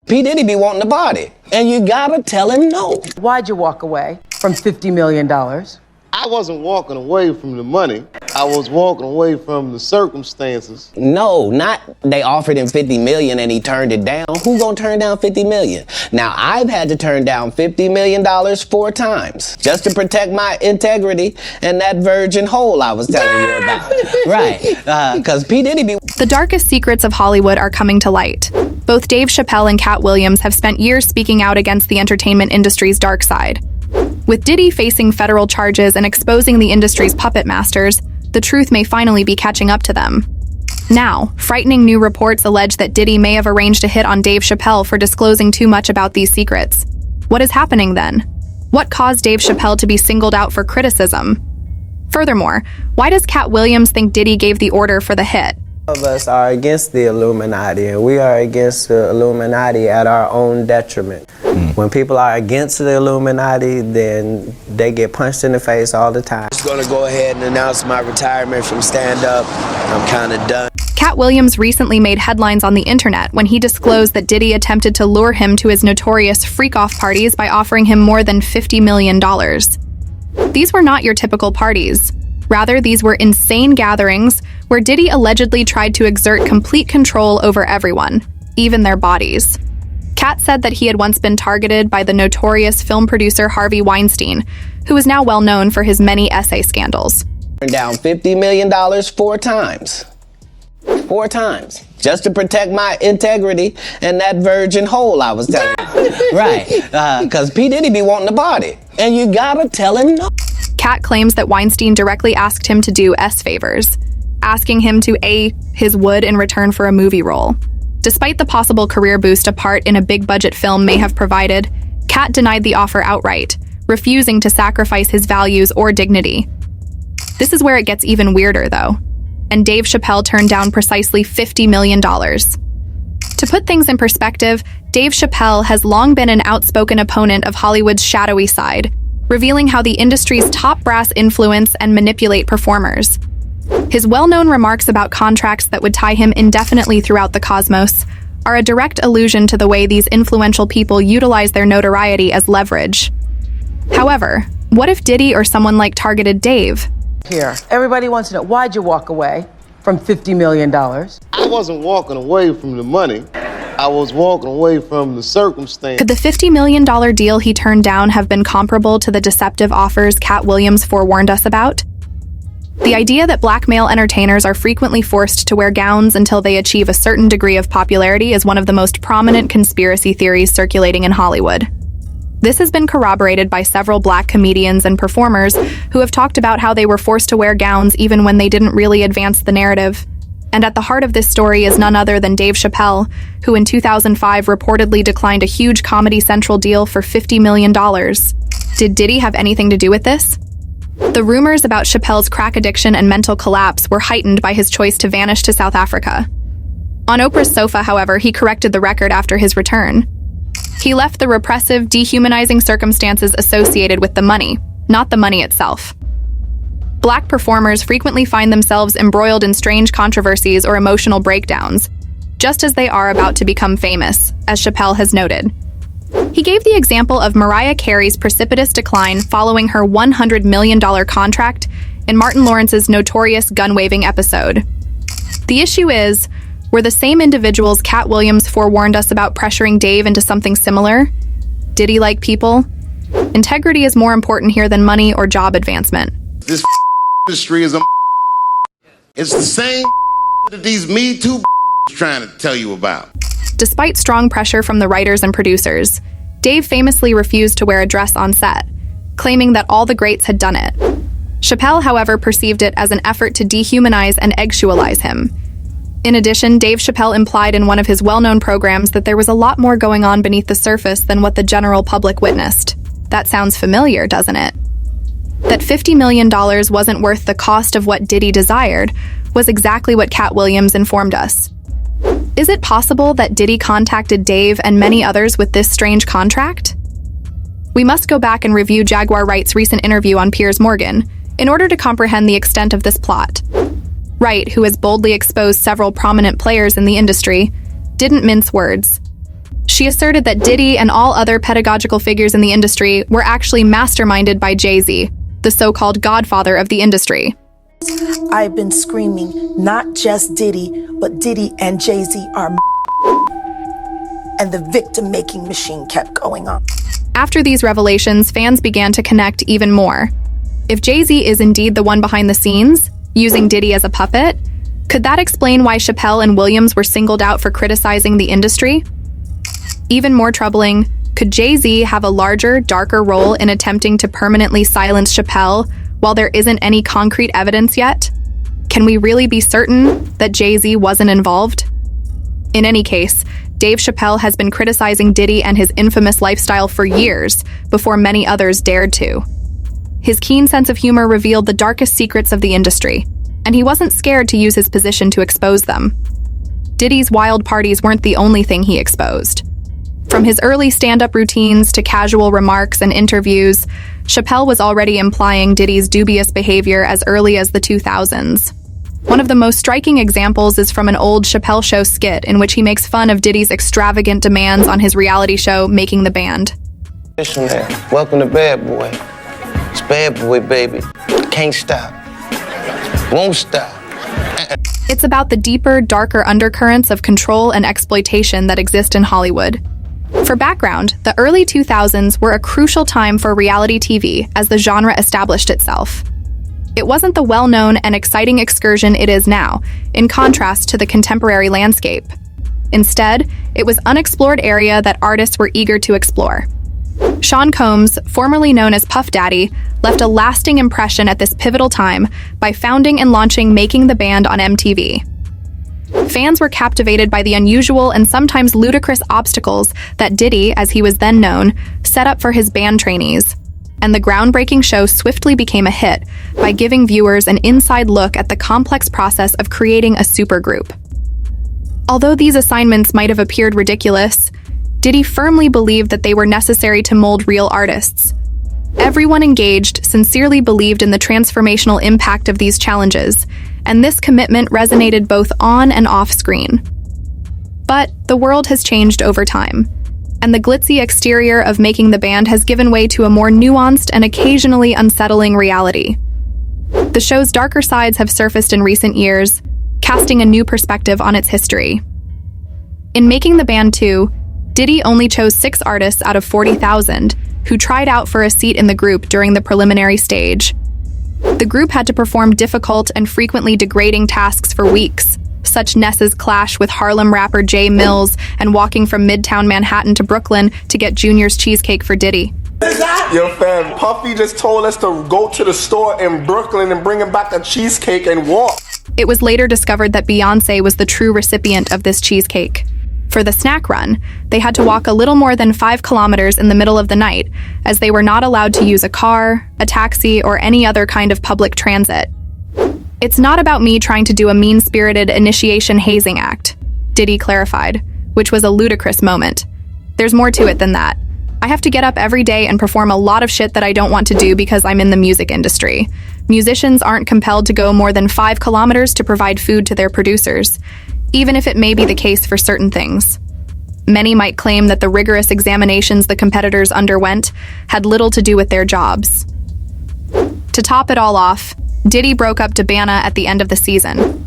P. Diddy be wanting to party, and you gotta tell him no. Why'd you walk away from $50 million? I wasn't walking away from the money. I was walking away from the circumstances. No, not they offered him 50 million and he turned it down. Who gonna turn down 50 million? Now, I've had to turn down $50 million 4 times just to protect my integrity and that virgin hole I was telling you about. Right, because P. Diddy be... The darkest secrets of Hollywood are coming to light. Both Dave Chappelle and Katt Williams have spent years speaking out against the entertainment industry's dark side. With Diddy facing federal charges and exposing the industry's puppet masters, the truth may finally be catching up to them. Now, frightening new reports allege that Diddy may have arranged a hit on Dave Chappelle for disclosing too much about these secrets. What is happening then? What caused Dave Chappelle to be singled out for criticism? Furthermore, why does Katt Williams think Diddy gave the order for the hit? Of us are against the Illuminati, and we are against the Illuminati at our own detriment. When people are against the Illuminati, then they get punched in the face all the time. I'm just gonna go ahead and announce my retirement from stand-up. I'm kind of done. Katt Williams recently made headlines on the internet when he disclosed that Diddy attempted to lure him to his notorious freak-off parties by offering him more than $50 million. These were not your typical parties. Rather, these were insane gatherings where Diddy allegedly tried to exert complete control over everyone, even their bodies. Katt said that he had once been targeted by the notorious film producer Harvey Weinstein, who is now well known for his many essay scandals. Turned down $50 million 4 times. 4 times. Just to protect my integrity and that virgin hole I was telling you. Right, because P. Diddy be wanting to party, and you gotta tell him no. Katt claims that Weinstein directly asked him to do favors, asking him to A his wood in return for a movie role. Despite the possible career boost a part in a big-budget film may have provided, Katt denied the offer outright, refusing to sacrifice his values or dignity. This is where it gets even weirder, though, and Dave Chappelle turned down precisely $50 million. To put things in perspective, Dave Chappelle has long been an outspoken opponent of Hollywood's shadowy side, revealing how the industry's top brass influence and manipulate performers. His well-known remarks about contracts that would tie him indefinitely throughout the cosmos are a direct allusion to the way these influential people utilize their notoriety as leverage. However, what if Diddy or someone like targeted Dave? Here, everybody wants to know, why'd you walk away from $50 million? I wasn't walking away from the money. I was walking away from the circumstances. Could the $50 million deal he turned down have been comparable to the deceptive offers Katt Williams forewarned us about? The idea that black male entertainers are frequently forced to wear gowns until they achieve a certain degree of popularity is one of the most prominent conspiracy theories circulating in Hollywood. This has been corroborated by several black comedians and performers who have talked about how they were forced to wear gowns even when they didn't really advance the narrative. And at the heart of this story is none other than Dave Chappelle, who in 2005 reportedly declined a huge Comedy Central deal for $50 million. Did Diddy have anything to do with this? The rumors about Chappelle's crack addiction and mental collapse were heightened by his choice to vanish to South Africa. On Oprah's sofa, however, he corrected the record after his return. He left the repressive, dehumanizing circumstances associated with the money, not the money itself. Black performers frequently find themselves embroiled in strange controversies or emotional breakdowns, just as they are about to become famous, as Chappelle has noted. He gave the example of Mariah Carey's precipitous decline following her $100 million contract in Martin Lawrence's notorious gun-waving episode. The issue is, were the same individuals Katt Williams forewarned us about pressuring Dave into something similar? Diddy-like people? Integrity is more important here than money or job advancement. This industry is it's the same that these Me Too trying to tell you about. Despite strong pressure from the writers and producers, Dave famously refused to wear a dress on set, claiming that all the greats had done it. Chappelle, however, perceived it as an effort to dehumanize and eggsexualize him. In addition, Dave Chappelle implied in one of his well-known programs that there was a lot more going on beneath the surface than what the general public witnessed. That sounds familiar, doesn't it? That $50 million wasn't worth the cost of what Diddy desired was exactly what Katt Williams informed us. Is it possible that Diddy contacted Dave and many others with this strange contract? We must go back and review Jaguar Wright's recent interview on Piers Morgan in order to comprehend the extent of this plot. Wright, who has boldly exposed several prominent players in the industry, didn't mince words. She asserted that Diddy and all other pedagogical figures in the industry were actually masterminded by Jay-Z, the so-called godfather of the industry. I've been screaming, not just Diddy, but Diddy and Jay-Z are and the victim-making machine kept going on. After these revelations, fans began to connect even more. If Jay-Z is indeed the one behind the scenes, using Diddy as a puppet, could that explain why Chappelle and Williams were singled out for criticizing the industry? Even more troubling, could Jay-Z have a larger, darker role in attempting to permanently silence Chappelle while there isn't any concrete evidence yet? Can we really be certain that Jay-Z wasn't involved? In any case, Dave Chappelle has been criticizing Diddy and his infamous lifestyle for years before many others dared to. His keen sense of humor revealed the darkest secrets of the industry, and he wasn't scared to use his position to expose them. Diddy's wild parties weren't the only thing he exposed. From his early stand-up routines to casual remarks and interviews, Chappelle was already implying Diddy's dubious behavior as early as the 2000s. One of the most striking examples is from an old Chappelle Show skit in which he makes fun of Diddy's extravagant demands on his reality show, Making the Band. Welcome to Bad Boy. It's Bad Boy, baby. Can't stop. Won't stop. It's about the deeper, darker undercurrents of control and exploitation that exist in Hollywood. For background, the early 2000s were a crucial time for reality TV as the genre established itself. It wasn't the well-known and exciting excursion it is now, in contrast to the contemporary landscape. Instead, it was unexplored area that artists were eager to explore. Sean Combs, formerly known as Puff Daddy, left a lasting impression at this pivotal time by founding and launching Making the Band on MTV. Fans were captivated by the unusual and sometimes ludicrous obstacles that Diddy, as he was then known, set up for his band trainees. And the groundbreaking show swiftly became a hit by giving viewers an inside look at the complex process of creating a supergroup. Although these assignments might have appeared ridiculous, Diddy firmly believed that they were necessary to mold real artists. Everyone engaged sincerely believed in the transformational impact of these challenges, and this commitment resonated both on and off screen. But the world has changed over time, and the glitzy exterior of Making the Band has given way to a more nuanced and occasionally unsettling reality. The show's darker sides have surfaced in recent years, casting a new perspective on its history. In Making the Band 2, Diddy only chose 6 artists out of 40,000 who tried out for a seat in the group during the preliminary stage. The group had to perform difficult and frequently degrading tasks for weeks, such as clash with Harlem rapper Jay Mills and walking from Midtown Manhattan to Brooklyn to get Junior's cheesecake for Diddy. Yo fam, Puffy just told us to go to the store in Brooklyn and bring him back a cheesecake and walk. It was later discovered that Beyoncé was the true recipient of this cheesecake. For the snack run, they had to walk a little more than 5 kilometers in the middle of the night, as they were not allowed to use a car, a taxi, or any other kind of public transit. It's not about me trying to do a mean-spirited initiation hazing act, Diddy clarified, which was a ludicrous moment. There's more to it than that. I have to get up every day and perform a lot of shit that I don't want to do because I'm in the music industry. Musicians aren't compelled to go more than 5 kilometers to provide food to their producers, even if it may be the case for certain things. Many might claim that the rigorous examinations the competitors underwent had little to do with their jobs. To top it all off, Diddy broke up Dabana at the end of the season.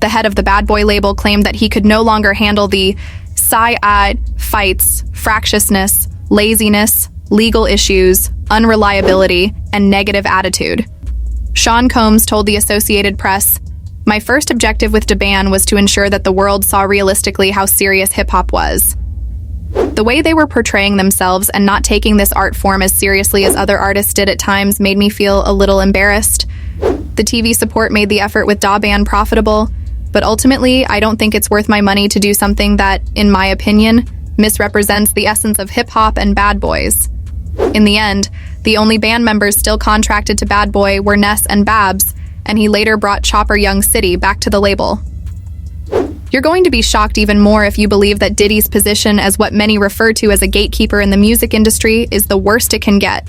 The head of the Bad Boy label claimed that he could no longer handle the side-eyed fights, fractiousness, laziness, legal issues, unreliability, and negative attitude. Sean Combs told the Associated Press, "My first objective with Dabana was to ensure that the world saw realistically how serious hip-hop was. The way they were portraying themselves and not taking this art form as seriously as other artists did at times made me feel a little embarrassed. The TV support made the effort with Dabana profitable, but ultimately I don't think it's worth my money to do something that, in my opinion, misrepresents the essence of hip-hop and Bad Boys." In the end, the only band members still contracted to Bad Boy were Ness and Babs, and he later brought Chopper Young City back to the label. You're going to be shocked even more if you believe that Diddy's position as what many refer to as a gatekeeper in the music industry is the worst it can get.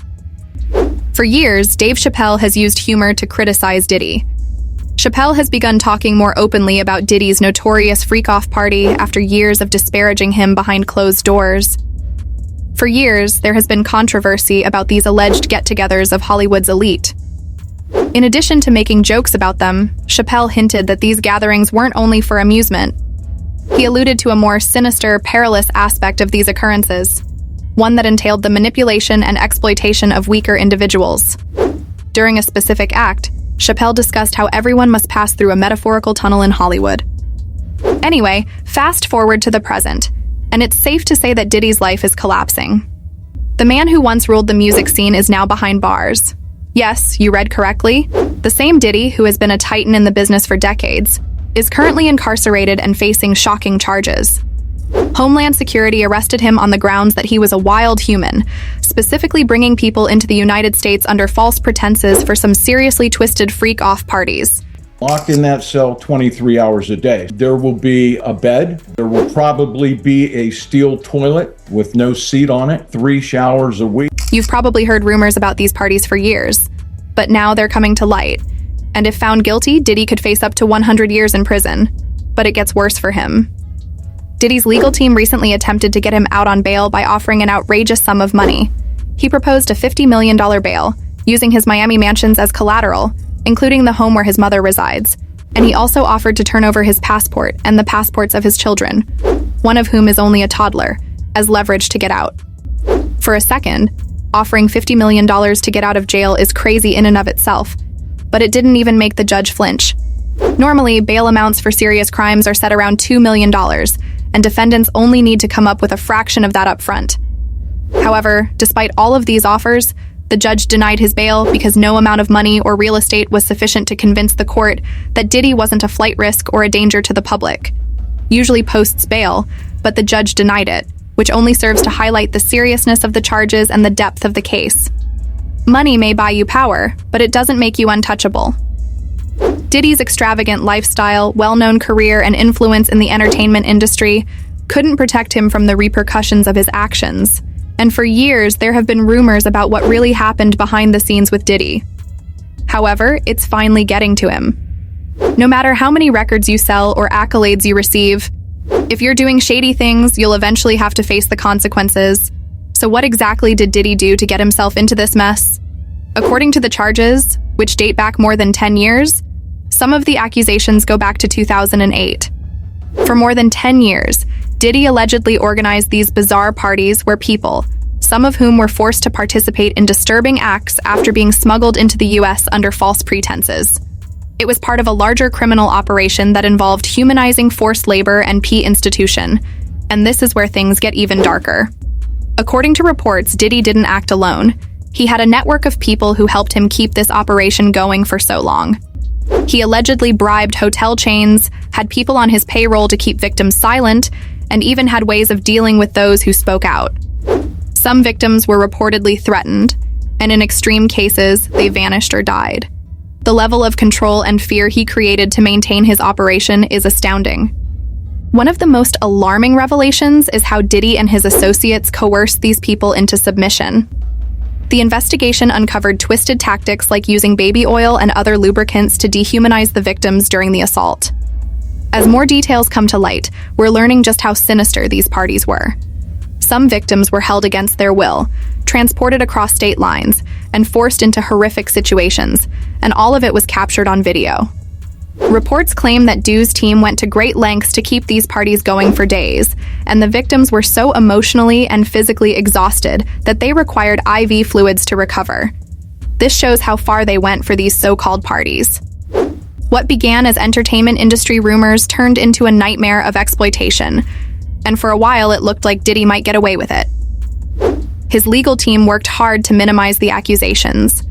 For years, Dave Chappelle has used humor to criticize Diddy. Chappelle has begun talking more openly about Diddy's notorious freak-off party after years of disparaging him behind closed doors. For years, there has been controversy about these alleged get-togethers of Hollywood's elite. In addition to making jokes about them, Chappelle hinted that these gatherings weren't only for amusement. He alluded to a more sinister, perilous aspect of these occurrences, one that entailed the manipulation and exploitation of weaker individuals. During a specific act, Chappelle discussed how everyone must pass through a metaphorical tunnel in Hollywood. Anyway, fast forward to the present, and it's safe to say that Diddy's life is collapsing. The man who once ruled the music scene is now behind bars. Yes, you read correctly. The same Diddy, who has been a titan in the business for decades, is currently incarcerated and facing shocking charges. Homeland Security arrested him on the grounds that he was a wild human, specifically bringing people into the United States under false pretenses for some seriously twisted freak-off parties. Locked in that cell 23 hours a day. There will be a bed. There will probably be a steel toilet with no seat on it, 3 showers a week. You've probably heard rumors about these parties for years, but now they're coming to light. And if found guilty, Diddy could face up to 100 years in prison. But it gets worse for him. Diddy's legal team recently attempted to get him out on bail by offering an outrageous sum of money. He proposed a $50 million bail, using his Miami mansions as collateral, including the home where his mother resides, and he also offered to turn over his passport and the passports of his children, one of whom is only a toddler, as leverage to get out. For a second, offering $50 million to get out of jail is crazy in and of itself, but it didn't even make the judge flinch. Normally, bail amounts for serious crimes are set around $2 million, and defendants only need to come up with a fraction of that up front. However, despite all of these offers, the judge denied his bail because no amount of money or real estate was sufficient to convince the court that Diddy wasn't a flight risk or a danger to the public. Usually posts bail, but the judge denied it, which only serves to highlight the seriousness of the charges and the depth of the case. Money may buy you power, but it doesn't make you untouchable. Diddy's extravagant lifestyle, well-known career, and influence in the entertainment industry couldn't protect him from the repercussions of his actions. And for years, there have been rumors about what really happened behind the scenes with Diddy. However, it's finally getting to him. No matter how many records you sell or accolades you receive, if you're doing shady things, you'll eventually have to face the consequences. So what exactly did Diddy do to get himself into this mess? According to the charges, which date back more than 10 years, some of the accusations go back to 2008. For more than 10 years, Diddy allegedly organized these bizarre parties where people, some of whom were forced to participate in disturbing acts after being smuggled into the US under false pretenses. It was part of a larger criminal operation that involved humanizing forced labor and institution, and this is where things get even darker. According to reports, Diddy didn't act alone. He had a network of people who helped him keep this operation going for so long. He allegedly bribed hotel chains, had people on his payroll to keep victims silent, and even had ways of dealing with those who spoke out. Some victims were reportedly threatened, and in extreme cases, they vanished or died. The level of control and fear he created to maintain his operation is astounding. One of the most alarming revelations is how Diddy and his associates coerced these people into submission. The investigation uncovered twisted tactics like using baby oil and other lubricants to dehumanize the victims during the assault. As more details come to light, we're learning just how sinister these parties were. Some victims were held against their will, transported across state lines, and forced into horrific situations, and all of it was captured on video. Reports claim that Dew's team went to great lengths to keep these parties going for days, and the victims were so emotionally and physically exhausted that they required IV fluids to recover. This shows how far they went for these so-called parties. What began as entertainment industry rumors turned into a nightmare of exploitation, and for a while it looked like Diddy might get away with it. His legal team worked hard to minimize the accusations,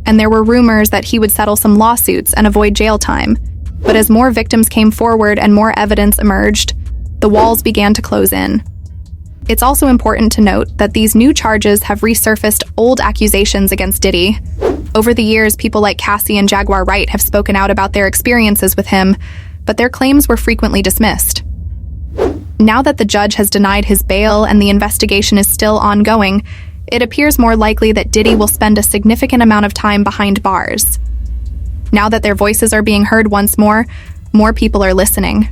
and there were rumors that he would settle some lawsuits and avoid jail time. But as more victims came forward and more evidence emerged, the walls began to close in. It's also important to note that these new charges have resurfaced old accusations against Diddy. Over the years, people like Cassie and Jaguar Wright have spoken out about their experiences with him, but their claims were frequently dismissed. Now that the judge has denied his bail and the investigation is still ongoing, it appears more likely that Diddy will spend a significant amount of time behind bars. Now that their voices are being heard once more people are listening.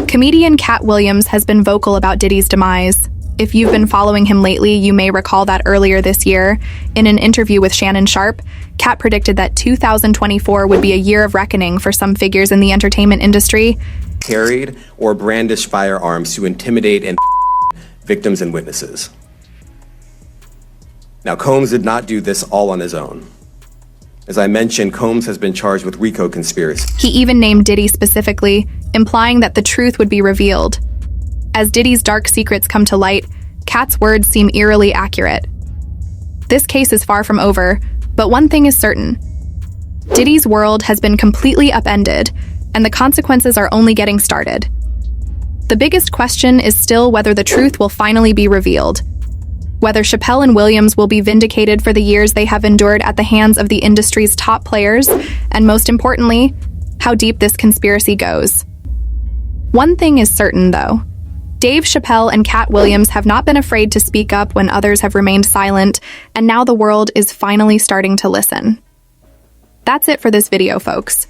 Comedian Katt Williams has been vocal about Diddy's demise. If you've been following him lately, you may recall that earlier this year, in an interview with Shannon Sharpe, Katt predicted that 2024 would be a year of reckoning for some figures in the entertainment industry. Carried or brandished firearms to intimidate and victims and witnesses. Now, Combs did not do this all on his own. As I mentioned, Combs has been charged with RICO conspiracy. He even named Diddy specifically, implying that the truth would be revealed. As Diddy's dark secrets come to light, Katt's words seem eerily accurate. This case is far from over, but one thing is certain. Diddy's world has been completely upended, and the consequences are only getting started. The biggest question is still whether the truth will finally be revealed. Whether Chappelle and Williams will be vindicated for the years they have endured at the hands of the industry's top players, and most importantly, how deep this conspiracy goes. One thing is certain, though. Dave Chappelle and Katt Williams have not been afraid to speak up when others have remained silent, and now the world is finally starting to listen. That's it for this video, folks.